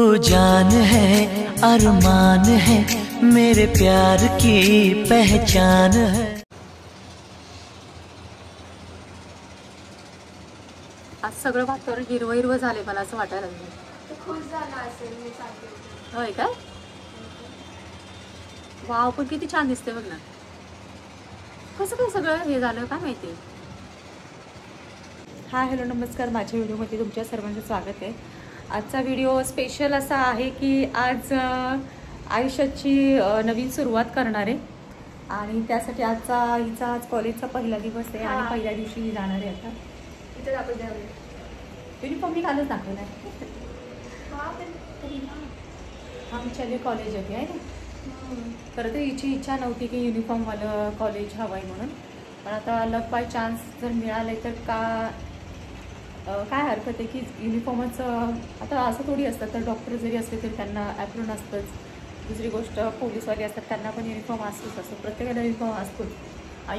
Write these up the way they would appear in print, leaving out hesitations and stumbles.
जान है अरमान है मेरे प्यार की पहचान है। आज सगळं वातावरण हिरवं हिरवं झाले, मला असं वाटायला लागलं. खुश झाला असेल मी सांगते. होय काय? वाव, पण किती छान दिसते बघ ना. कसं काय सगळं हे झालं काय माहिती. हाय हॅलो नमस्कार, माझ्या व्हिडिओमध्ये तुमच्या सर्वांचं स्वागत आहे. आजचा व्हिडिओ स्पेशल असा आहे की आज आयुष्याची नवीन सुरुवात करणार आहे आणि त्यासाठी हिचा आज कॉलेजचा पहिला दिवस आहे आणि पहिल्या दिवशी ही जाणार आहे. आता इथे आपण युनिफॉर्म मी कालच दाखवला आहे. आमच्या कॉलेज होती आहे ना, खरं तर हिची इच्छा नव्हती की युनिफॉर्मवालं कॉलेज हवं आहे म्हणून, पण आता लक बाय चान्स जर मिळालं तर काय हरकत आहे की युनिफॉर्मच. आता असं थोडी असतं, तर डॉक्टर जरी असले तरी त्यांना ॲप्रॉन असतंच. दुसरी गोष्ट पोलीसवाले असतात त्यांना पण युनिफॉर्म असतोच, असं प्रत्येकाला युनिफॉर्म असतोच.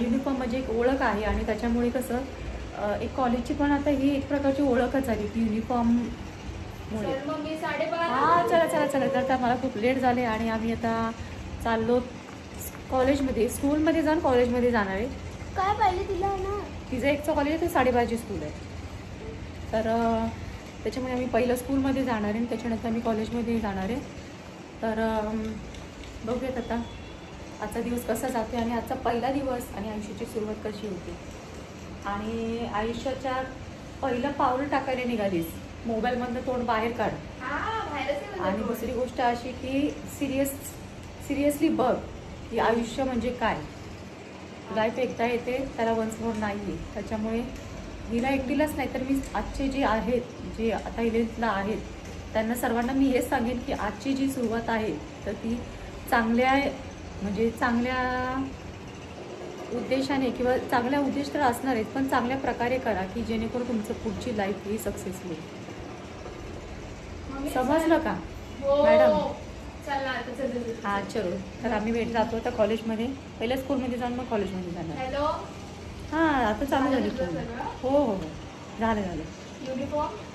युनिफॉर्म म्हणजे एक ओळख आहे आणि त्याच्यामुळे कसं एक कॉलेजची पण आता ही एक प्रकारची ओळखच झाली की युनिफॉर्ममुळे. हां चला चला चला, तर आता मला खूप लेट झाले आणि आम्ही आता चाललो कॉलेजमध्ये. स्कूलमध्ये जाऊन कॉलेजमध्ये जाणार आहे. काय पाहिजे तिला ना, तिचं एकचं कॉलेज आहे, ते 12:30ची स्कूल आहे. तर त्याच्यामुळे आम्ही पहिलं स्कूलमध्ये जाणार आहे आणि त्याच्यानंतर आम्ही कॉलेजमध्ये जाणार आहे. तर बघूयात आता आजचा दिवस कसा जातो आणि आजचा पहिला दिवस आणि आयुष्याची सुरुवात कशी होती. आणि आयुष्याच्या पहिलं पाऊल टाकायला निघालीस, मोबाईलमधनं तोंड बाहेर काढ. आणि दुसरी गोष्ट अशी की सिरियसली बघ की आयुष्य म्हणजे काय. लाईफ एकदा येते, त्याला वन्स मोर नाही आहे. त्याच्यामुळे हिला एकटीलाच नाही तर मी आजचे जे आहेत, जे आता 11th आहेत, त्यांना सर्वांना मी हेच सांगेन की आजची जी सुरुवात आहे तर ती चांगल्या उद्देशाने किंवा चांगल्या उद्देश तर असणार आहेत, पण चांगल्या प्रकारे करा की जेणेकरून तुमचं पुढची लाईफ ही सक्सेसफुल. समजलं का मॅडम? हां चलो, तर आम्ही भेट जातो आता कॉलेजमध्ये. पहिल्या स्कूलमध्ये जाऊन मग कॉलेजमध्ये जाणार. हॅलो. हां आता चालू झाली. हो हो हो झालं. युनिफॉर्म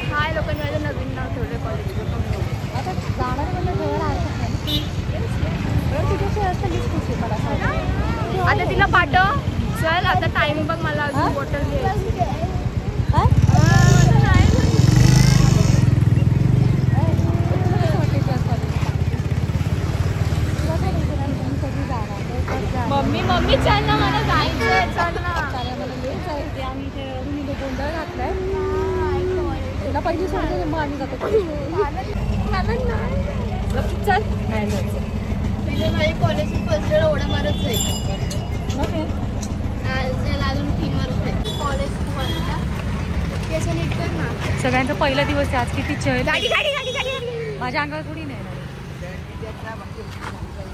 हाय लोकांनी माझं नवीन नाव ठेवलं कॉलेजचं. आता जाणार म्हणजे जवळ आता तिला पाठव. चल आता टाइम बघ, मला अजून बॉटल घ्यायची. मम्मी चल ना, मला जायचंय. चल ना. आम्ही ते गोंधळ घातलाय. तुला पहिली सोडते मग आम्ही जातो. चल तिथे माझी कॉलेज फर्स्ट इयर ओढा मारच आहे. अजून 3 वर्ष आहे कॉलेज. केस नीट कर ना. सगळ्यांचा पहिला दिवस आहे आज. किती चल गाडी माझ्या अंगावर थोडी नाही.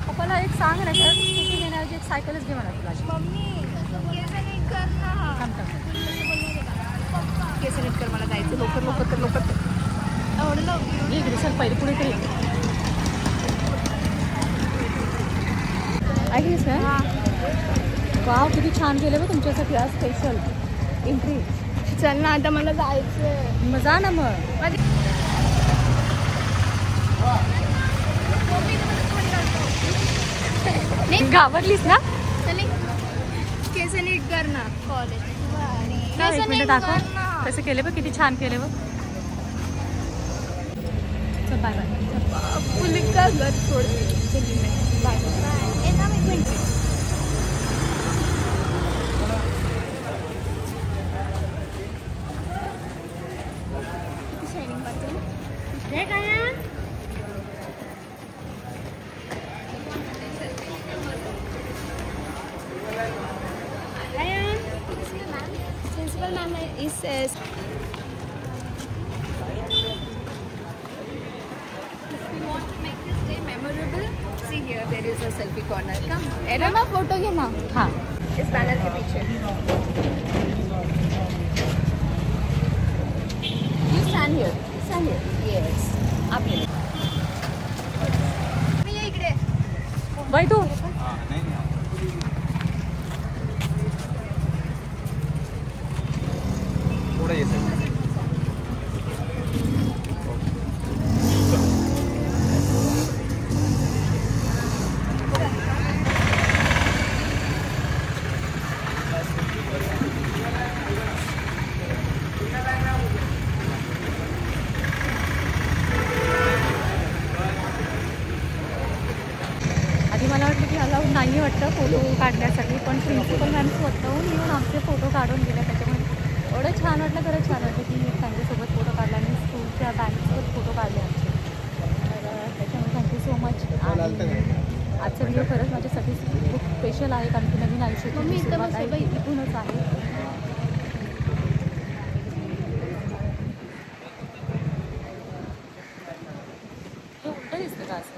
पप्पाला एक सांग ना, स्कूटी घेण्याची एक सायकलच घे म्हणा तुला. मम्मी केस नीट कर ना. केस नीट कर, मला जायचं. लवकर एवढं लवकर एक दिवसात पहिले पुढे तरी ऐकलीस ना. वाव किती छान केलं बघ तुमच्यासाठी आज स्पेशल एंट्री. चल ना आता, मला जायचंय. मग जा ना. मग घाबरलीस ना. केस नीट कर ना. कॉलेज दाखव कसं केले बघ, किती छान केले बघ. Bye bye. पुलिका घर सोडते. Bye bye. एक minute. Principal ma'am is if you want to make this day memorable, see here there is a selfie corner. Come, Emma, photo के ना. हाँ. इस बैनर के पीछे. You stand here. Stand here. Yes. आप ये. मैं ये इकडे. बाई तू. थोड़ा ये सर. आधी मला वाटलं की अलाउड नाही वाटतं फोटो काढण्यासाठी, पण प्रिन्सिपल मॅम स्वतःहून येऊन आमचे फोटो काढून गेले. त्याच्यामुळे एवढं छान वाटलं, खरंच छान वाटलं की त्यांच्यासोबत फोटो काढला आणि स्कूलच्या बँकसोबत फोटो काढले आमचे. तर त्याच्यामुळे थँक्यू सो मच. आणि आजचा व्हिडिओ खरंच माझ्यासाठी खूप स्पेशल आहे, कारण की नवीन आयुष्याची सुरुवात आहे इथूनच आहे. हे उलटं दिसतं का असं?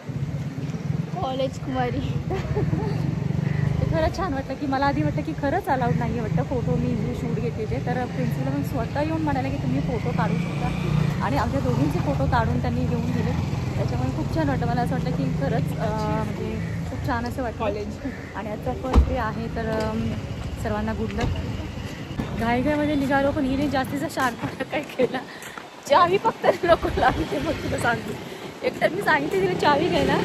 कॉलेज कुमारी. ते खरंच छान वाटलं की मला आधी वाटतं की खरंच अलाउड नाही वाटतं फोटो मी इथे शूट घेते जे. तर प्रिन्सिपल मॅम स्वतः येऊन म्हणाले की तुम्ही फोटो काढू शकता आणि आमच्या दोघींचे फोटो काढून त्यांनी घेऊन गेले. त्याच्यामुळे खूप छान वाटतं. मला असं वाटतं की खरंच म्हणजे खूप छान असं वाटतं कॉलेज. आणि आजचा फर्स्ट डे आहे, तर सर्वांना गुड लक. घाईघाईमध्ये निघालो, पण हिने जास्तीचा शार्पपणा काय केला, चावी फक्त नको लावली. ते मग तुला सांगते, एकतर मी सांगितले तिला चावी घ्यायला,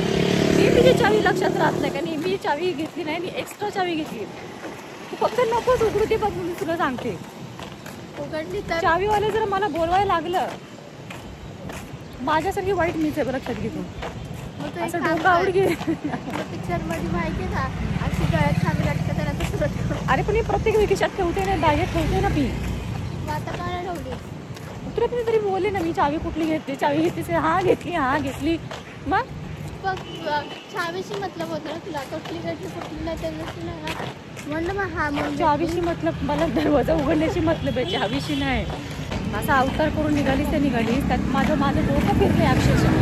मी तिची चावी लक्षात राहत नाही, कारण मी चावी घेतली नाही, मी एक्स्ट्रा चावी घेतली. तू फक्त नकोच उघडू दे बघ, मी तुला सांगते. उघडली तर चावीवाले जर मला बोलवायला लागलं, माझ्यासारखी वाईट मीच आहे, लक्षात घेतो. असं डोकं आवड घे. पिक्चरमध्ये माहिती आहे का, अशी गळ्यात चावी लागते त्याला तसं. अरे पण मी प्रत्येक विकेशात ठेवते ना, बॅगेत ठेवते ना मी. आता काय ठेवली तुला तरी बोलले ना मी चावी कुठली घेतली, चावी घेतली, हा घेतली. मग बघ चावीशी मतलब होतं ना तुला, कुठली नाही त्याच्याशी नाही ना. म्हणलं मग हा म्हणून चावीशी मतलब, मला दरवाजा उघडण्याची मतलब आहे, चावीशी नाही. असा अवतार करून निघालीच ते निघालीस, त्यात माझं डोकं फिरले अक्षरशः.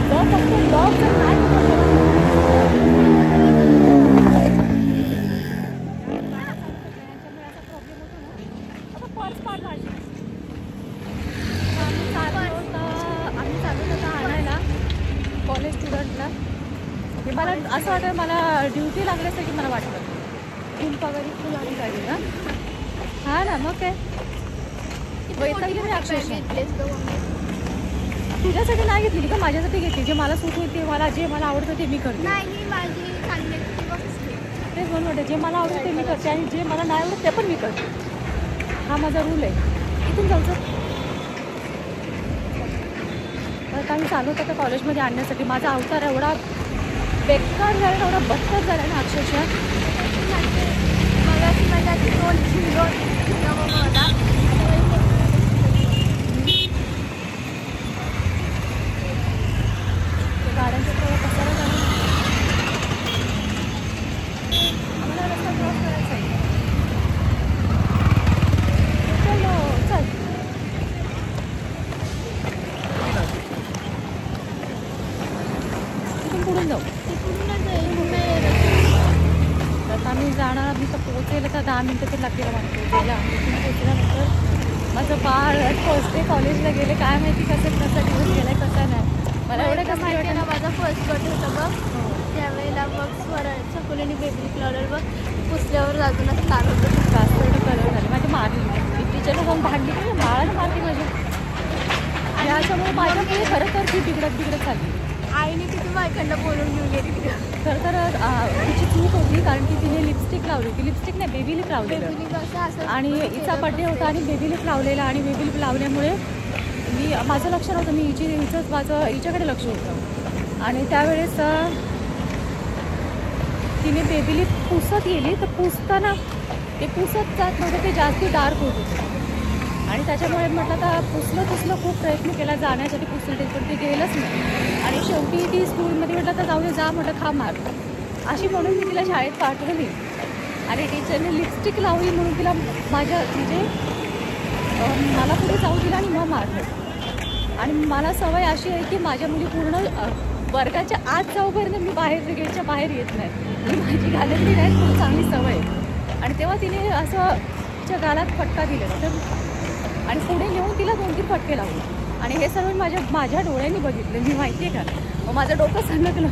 फक्त लॉक जर नाही पर्स काढ माझी. आम्ही चालू होतं आणायला कॉलेज स्टुडंटला. हे मला असं वाटतं, मला ड्युटी लागल्यासारखी मला वाटलं. तीन पगारी फुल आली गाडी ना. हा ना, मग काय वैतागली मी अक्षरशः. तुझ्यासाठी नाही घेतली का, माझ्यासाठी घेतली. जे मला सूट होते, जे मला आवडतं ते मी करते. नाही माझी चांगली तेच म्हणून वाटतं, जे मला आवडतं ते मी करते आणि जे मला नाही आवडत ते पण मी करते. हा माझा रूल आहे. इथून जायचं तर आम्ही चालू होतं तर कॉलेजमध्ये आणण्यासाठी. माझा अवतार एवढा बेकार झाला, एवढा बदतर झाला ना अक्षरशः. गाड्यांचा प्रवास कसायला झाला. आम्हाला रस्ता क्रॉस करायचा आहे. चल तिथून पुढून जाऊ. आता आम्ही जाणार, मी तर पोहोचेल तर 10 मिनटं तर लागतील मला पोहोचायला. तिथून पोहोचल्यानंतर माझं बाळ फर्स्ट डे कॉलेजला गेले, काय माहिती कसा दिवस गेलाय कसा नाही. मला एवढं कसं माहिती वाटतं ना, माझा फर्स्ट बर्थडे होता बघ, त्यावेळेला बघ चकोलीने बेबी कलर बघ पुसल्यावर अजूनच लाल होतं. ट्रान्सफर कलर झाले माझी मारली. मी टीचरला जाऊन भांडली की बाळाला मारली माझी. याच्यामुळे माझ्यामुळे खरं तर ती बिघडत चालली. आईने तिथे माझ्याकडनं बोलून घेऊन गेली तिकडं. खरं तर तिची चूक होती, कारण की तिने लिपस्टिक लावली होती. लिपस्टिक नाही, बेबी लिप लावलेलं. आणि हिचा बड्डे होता आणि बेबी लिप लावलेला, आणि बेबी लिप लावल्यामुळे माझं लक्ष नव्हतं, मी हिच्याकडे लक्ष होतं. आणि त्यावेळेस तिने बेबीली पुसत गेली, तर पुसताना ते पुसत जात नव्हतं, ते जास्ती डार्क होत होते. आणि त्याच्यामुळे म्हटलं आता पुसलं खूप प्रयत्न केला जाण्यासाठी पुसलं, पण ते गेलंच नाही. आणि शेवटी ती स्कूलमध्ये म्हटलं तर जाऊ दे, जा म्हटलं, खा मार अशी म्हणून मी तिला शाळेत पाठवली. आणि टीचरने लिपस्टिक लावली म्हणून तिला मला पुढे जाऊ दिला आणि मग मारलं. आणि मला सवय अशी आहे की माझ्या मुली पूर्ण वर्गाच्या आत जाऊपर्यंत मी गेटच्या बाहेर येत नाही. ही माझी घालतली नाही, खूप चांगली सवय आहे. आणि तेव्हा तिने असं तिच्या गालात फटका दिलेला, तर आणि पुढे नेऊन तिला 2-3 फटके लावले. आणि हे सर्व माझ्या डोळ्यांनी बघितलं. मी माहिती आहे का, मग माझं डोकं सणकलं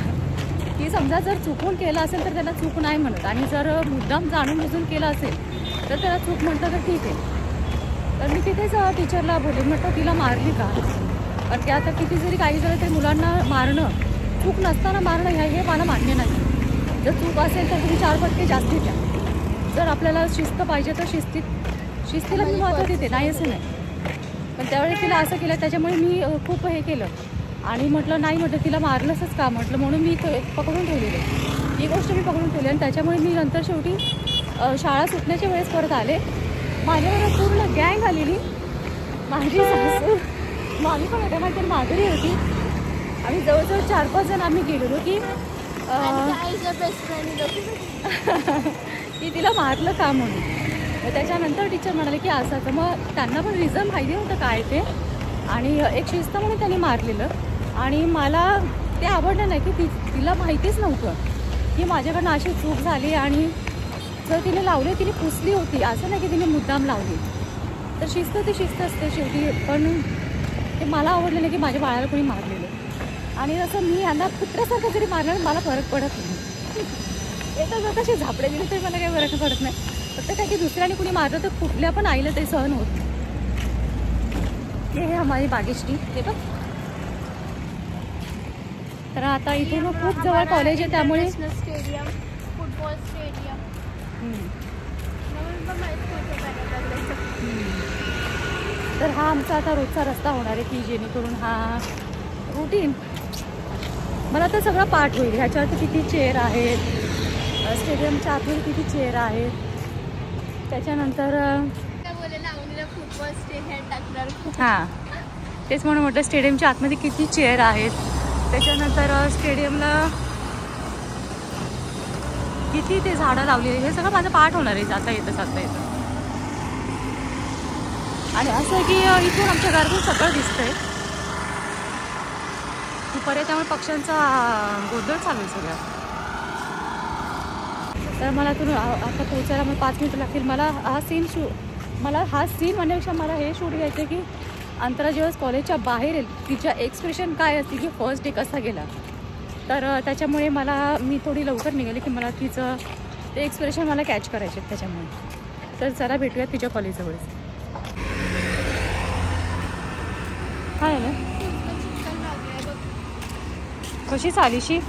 की समजा जर चुकून केलं असेल तर त्याला चूक नाही म्हणत, आणि जर मुद्दाम जाणून बुजून केलं असेल तर त्याला चूक म्हणतं तर ठीक आहे. तर मी तिथेच टीचरला बोलले, म्हटलं तिला मारली का, कारण की आता किती जरी काही झालं तरी मुलांना मारणं, चूक नसताना मारणं हे मला मान्य नाही. जर चूक असेल तर तुम्ही 4 फटके जास्तीत द्या. जर आपल्याला शिस्त पाहिजे तर शिस्तीला मी महत्त्व देते, नाही असं नाही. पण त्यावेळेस तिला असं केलं, त्याच्यामुळे मी खूप हे केलं. आणि म्हटलं नाही, म्हटलं तिला मारलंच का म्हटलं, म्हणून मी पकडून ठेवलेले, ही गोष्ट मी पकडून ठेवली. आणि त्याच्यामुळे मी नंतर शेवटी शाळा सुटण्याच्या वेळेस परत आले. माझ्यावर पूर्ण गँग आलेली, माझी सासू, मामी पण होत्या, माझी माधुरी होती. आम्ही जवळजवळ 4-5 जण आम्ही गेलेलो की की तिला मारलं का म्हणून. मग त्याच्यानंतर टीचर म्हणाले की असं, तर मग त्यांना पण रिझन माहिती होतं काय ते. आणि एक शिस्त म्हणून त्यांनी मारलेलं. आणि मला ते आवडलं नाही की तिला माहितीच नव्हतं की माझ्याकडनं अशी चूक झाली. आणि जर तिने लावली, तिने पुसली होती, असं नाही की तिने मुद्दाम लावली. तर शिस्त ती शिस्त असते शेवटी. पण ते मला आवडलं नाही की माझ्या बाळाला कोणी मारलेलं. आणि जसं मी यांना कुत्र्यासारखं जरी मारलं मला फरक पडत नाही. येतं जर कसे झापडे दिले तरी मला काही फरक पडत नाही. फक्त काय की दुसऱ्याने कुणी मारलं तर कुठल्या पण आईला ते सहन होत नाही. हे आम्हाला बागेश्री ते बघ. तर आता इथून खूप जवळ कॉलेज आहे, त्यामुळे स्टेडियम, फुटबॉल स्टेडियम. तर हा आमचा आता रोजचा रस्ता होणार आहे की जेणेकरून हा रुटीन मला तर सगळं पाठ होईल. ह्याच्यावरती किती चेअर आहेत, स्टेडियमच्या आतमध्ये किती चेअर आहेत, त्याच्यानंतर फुटबॉल स्टेडियम टाकणार. हां तेच म्हणून म्हटलं, स्टेडियमच्या आतमध्ये किती चेअर आहेत, त्याच्यानंतर स्टेडियमला किती ते झाडं लावलेली, हे सगळं माझं पाठ होणार आहे जाता येतं. आणि असं की इथून आमच्या घरातून सगळं दिसतंय दुपारी, त्यामुळे पक्ष्यांचा गोंधळ चालू आहे सगळ्या. तर मला आता पोहोचायला मला 5 मिनिटं लागतील. मला हा सीन म्हणण्यापेक्षा मला हे शूट घ्यायचं की अंतरा जेव्हा कॉलेजच्या बाहेर येईल तिच्या एक्सप्रेशन काय असते की फर्स्ट डे कसा गेला. तर त्याच्यामुळे मी थोडी लवकर निघाली की मला तिचं ते एक्सप्रेशन मला कॅच करायचे. त्याच्यामुळे तर चला भेटूया तिच्या कॉलेजजवळच. काय ना कशी चालीशी.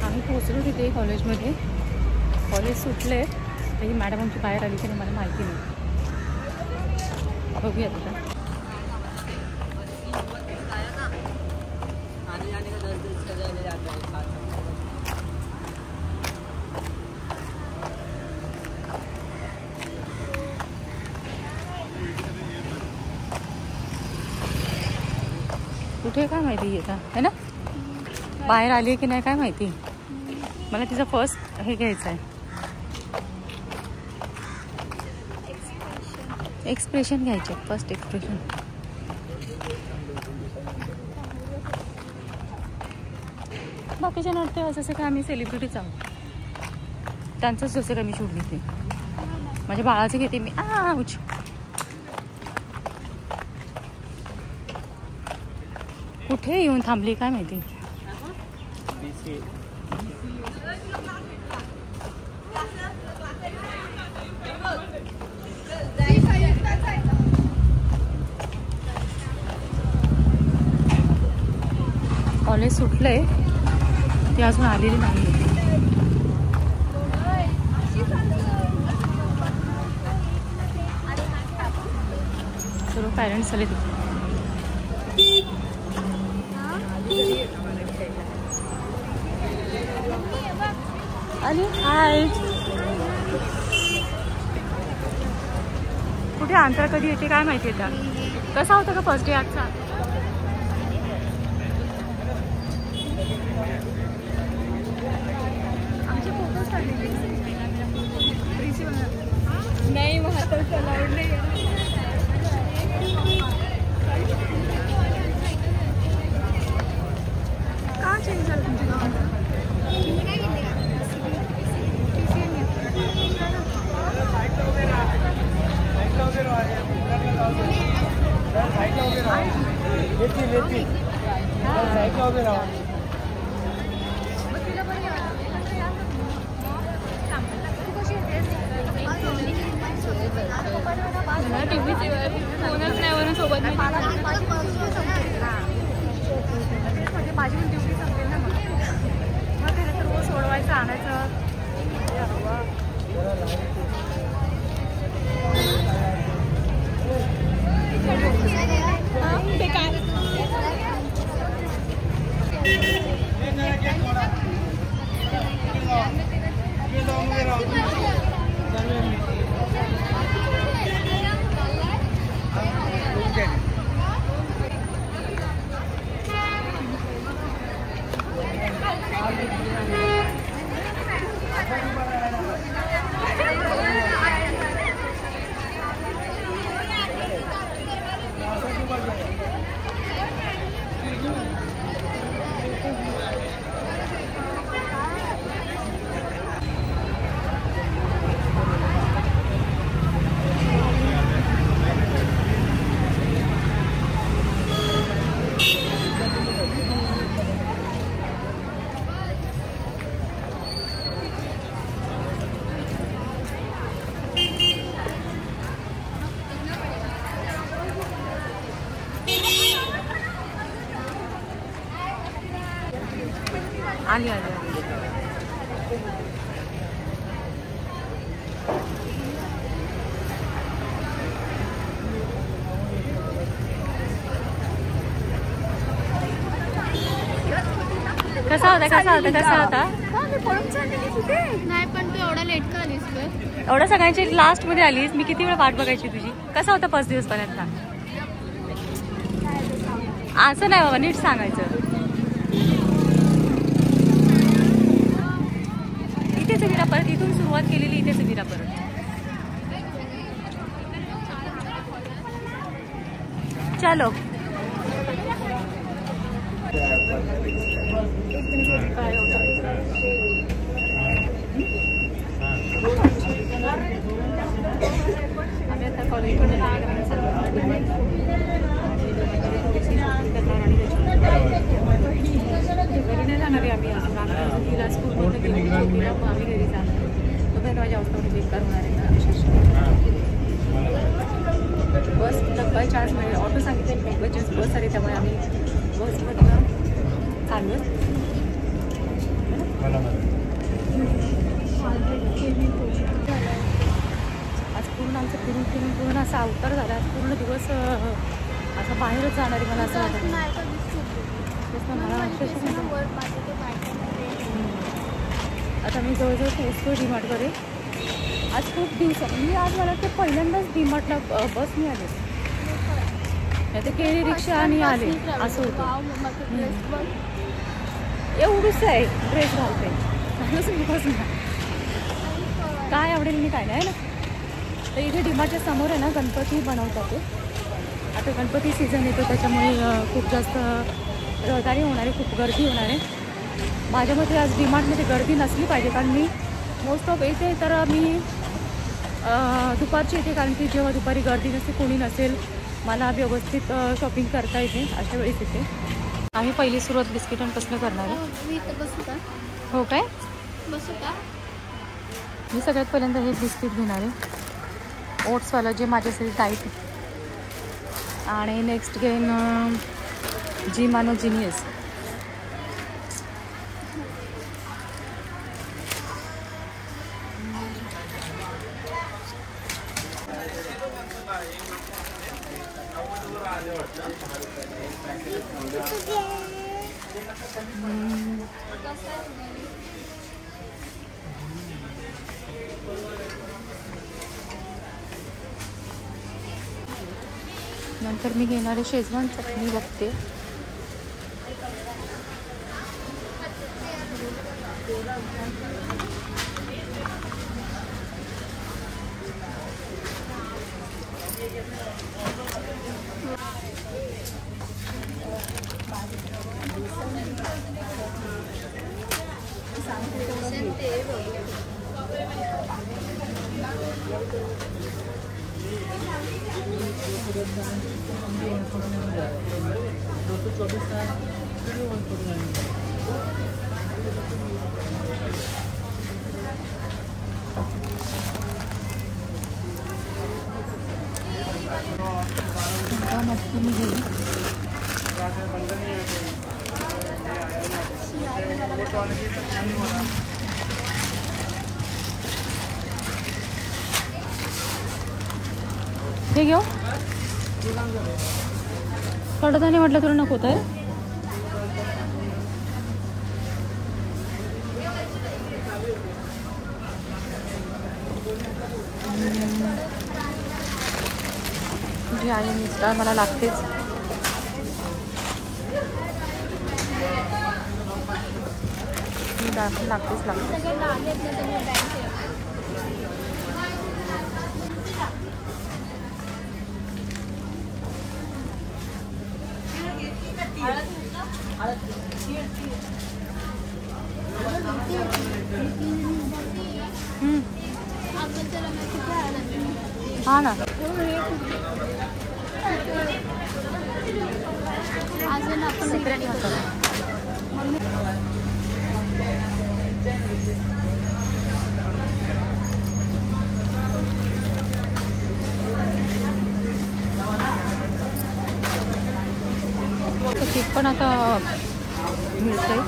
आम्ही पोचलो तिथे कॉलेजमध्ये. कॉलेज सुटले, ही मॅडम आमची बाहेर आली की नाही मला माहिती नाही. बघूया तिथं. कुठे काय माहिती येतं है ना, बाहेर आली आहे की नाही काय माहिती. मला तिचं फर्स्ट हे घ्यायचं आहे, एक्सप्रेशन घ्यायचे, फर्स्ट एक्सप्रेशन. बाकीच्या नव्हते असं काय, आम्ही सेलिब्रिटीच आहोत. त्यांचंच जसं काय मी शूट घेते, माझ्या बाळाचं घेते मी. आऊच. कुठे येऊन थांबली काय माहिती. कॉलेज सुटलंय, ती अजून आलेली नाही. सर्व पॅरेंट्स आले तिथे. आणि हाय, कुठे अंतर कधी येते काय माहिती आहे का. कसा होता का फर्स्ट डे आजचा. आमचे फोटोज काढले नाही मग आता अलाउड नाही. का चेंज झालं तुमच्या गावाचं. फोनच नाही वरून सोबत माझी पण ड्युटी संपेल ना. मग त्याला तर रोज सोडवायचं आणायचं. आली आली कसा होता कसा होता कसा होता. नाही पण तू एवढा लेट का आलीस. एवढं सगळ्यांची लास्ट मध्ये आलीस. मी किती वेळ वाट बघायची तुझी. कसा होता फर्स्ट दिवस पर्यंत. असं नाही बाबा नीट सांगायचं. इथेच विरा परत. इथून सुरुवात केलेली इथेच विरा परत. चलो आम्ही आता कॉलेजकडे घरी नाही जाणार आहे. आम्ही तिला स्कूलमध्ये गेलो मग आम्ही घरी जाणार. तो काही माझ्या अवस्था बेकार होणार आहे ना. बस बाय चान्स म्हणजे ऑटो सांगितलं बाय चान्स बस आली त्यामुळे आम्ही बसमधनं चाललो. आज पूर्ण आमचं फिरून असा अवतार झाला. आज पूर्ण दिवस असं बाहेरच जाणार आहे मला असं वाटतं. मला आता मी जवळजवळ पोहोचतो डीमार्टकडे. आज खूप दिवस मी आज मला ते पहिल्यांदाच डीमार्टला बसनी आले. नाही तर केळी रिक्षा आणि आले असं होतं. एवढंच आहे ड्रेस घालते बस ना. काय आवडेल मी काय नाही ना. तर इथे डीमार्टच्या समोर आहे ना गणपती बनवतात ते. आता गणपती सीझन येतो त्याच्यामुळे खूप जास्त रहदारी होणार आहे. खूप गर्दी होणार आहे. माझ्या मते आज डीमार्टमध्ये गर्दी नसली पाहिजे कारण मी मोस्ट ऑफ येते तर मी दुपारची येते कारण की जेव्हा दुपारी गर्दी नसते कोणी नसेल मला व्यवस्थित शॉपिंग करता येते अशा वेळेस येते. आम्ही पहिली सुरुवात बिस्किटांपासून करणार आहे. हो काय बसू का. मी सगळ्यात पहिल्यांदा हे बिस्किट घेणार आहे ओट्सवाला जे माझ्यासाठी डाईट. आणि नेक्स्ट घेईन जिमानो जिनियस. नंतर मी घेणारे शेजवान चटणी बघते. मटकी मी घेईन. हे घेऊ. कडधान्य म्हटलं तुला नको तर जी आहे मिस्टर मला लागतेच. लागतेच हा ना. अजून आपण सिक्रेट मसाला. केक पण आता मिळतंय.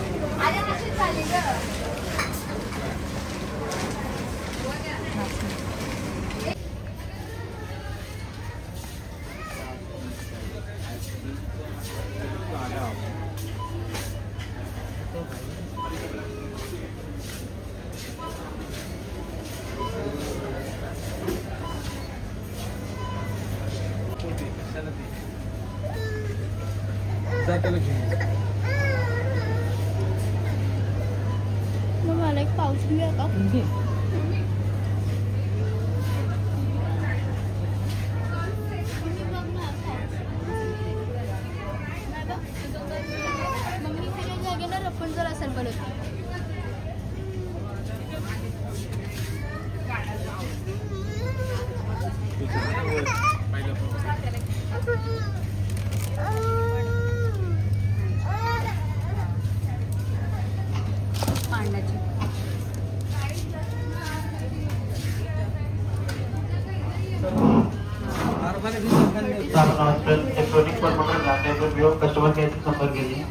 मग मला एक पाऊच मिळेल का? मम्मी त्याच्या जागेला रफण जर असेल बनवते. पाण्याची इलेक्ट्रॉनिक पर पकड़ जाते हैं तो कस्टमर केयर से संपर्क कीजिए.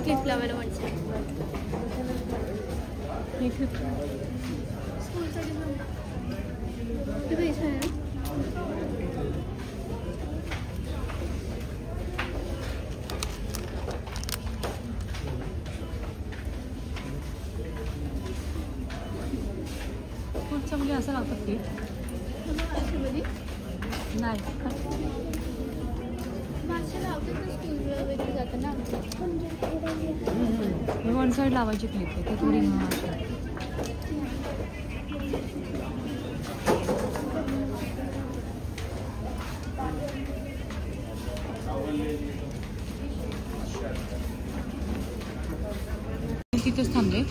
क्लिप लावायला वाटतं. स्कूलसाठी ते पैसे आहे ना. पुढच्या मुली असं लागतात की नाही मासे लावतात ना स्कूल वगैरे जाताना. वन साईड लावायची क्लिप आहे ते थोडी तिथेच थांबले.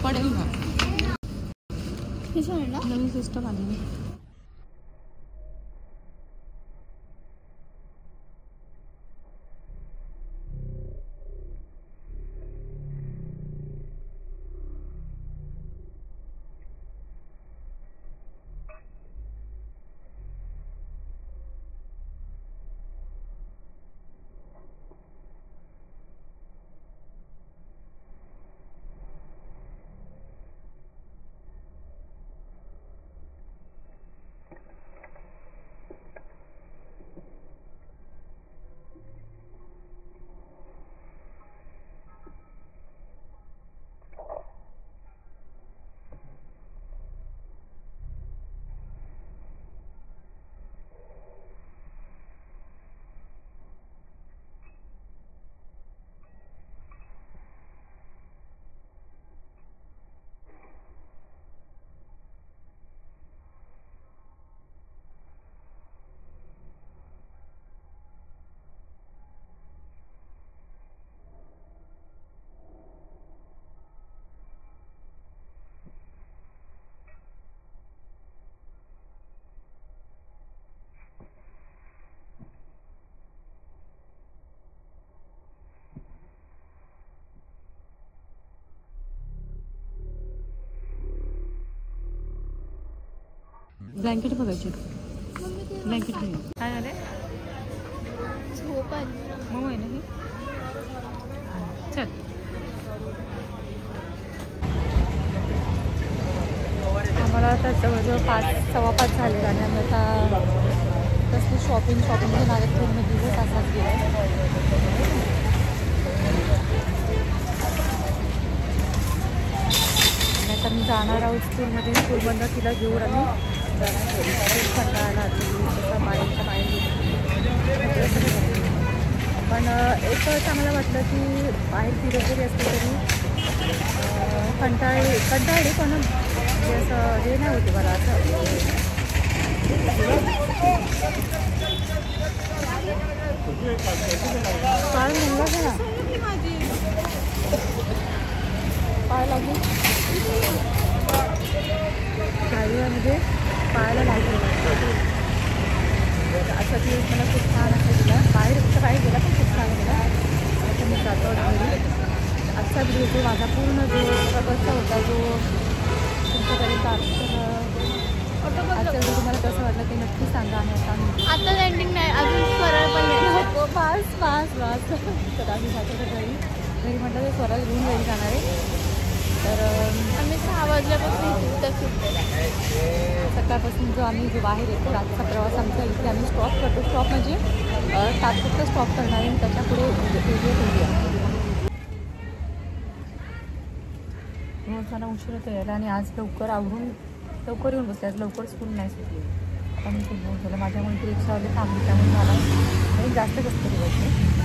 पडेल ना. ना नवीन सिस्टम आली. ब्लँकेट बघायचे. ब्लँकेट काय झाले? झोप आली. मग आहे ना हे. चल आम्हाला आता जवळजवळ 5:15 झाले आणि आम्ही आता कसली शॉपिंग घेऊन आले. पूर्ण दिवस असाच गेला. आता मी जाणार आहोत स्कूलमध्ये. स्कूल बंद तिला घेऊन आम्ही कंटाळा तसं बाहेरच्या बाहेर. पण एक चांगलं वाटलं की बाहेर फिरत जरी असली तरी कंटाळले पण असं हे नाही होते मला असं. काय म्हणलं ना पाय लागेल म्हणजे पायाला लागेल असं की मला खूप छान असं दिलं. बाहेर बाहेर गेला पण खूप छान गेला. आता मी जातो घरी. आजचा व्हिडिओ तो माझा पूर्ण जो प्रवासचा होता जो तुमच्यापर्यंत आजचा व्हिडिओ तुम्हाला कसं वाटलं ते नक्की सांगा. आणि आता एंडिंग नाही अजून स्वराळ पण नाही. वास तर आम्ही जातो घरी म्हटलं तर स्वराळ घेऊन घरी जाणार आहे. तर आम्ही 6 वाजल्यापासून सकाळपासून जो बाहेर येतो रातचा प्रवास आमचा इथे आम्ही स्टॉप करतो. स्टॉप म्हणजे तात्पुरतं स्टॉप करणार आहे. त्याच्या पुढे मग मला उशीर होतो यायला आणि आज लवकर येऊन बसले. आज लवकर स्कूल नाही सुटली. आता मी खूप बोल झालं माझ्यामुळे ती रिक्षावाले थांबली त्यामुळे मला जास्त कसं तरी बसले.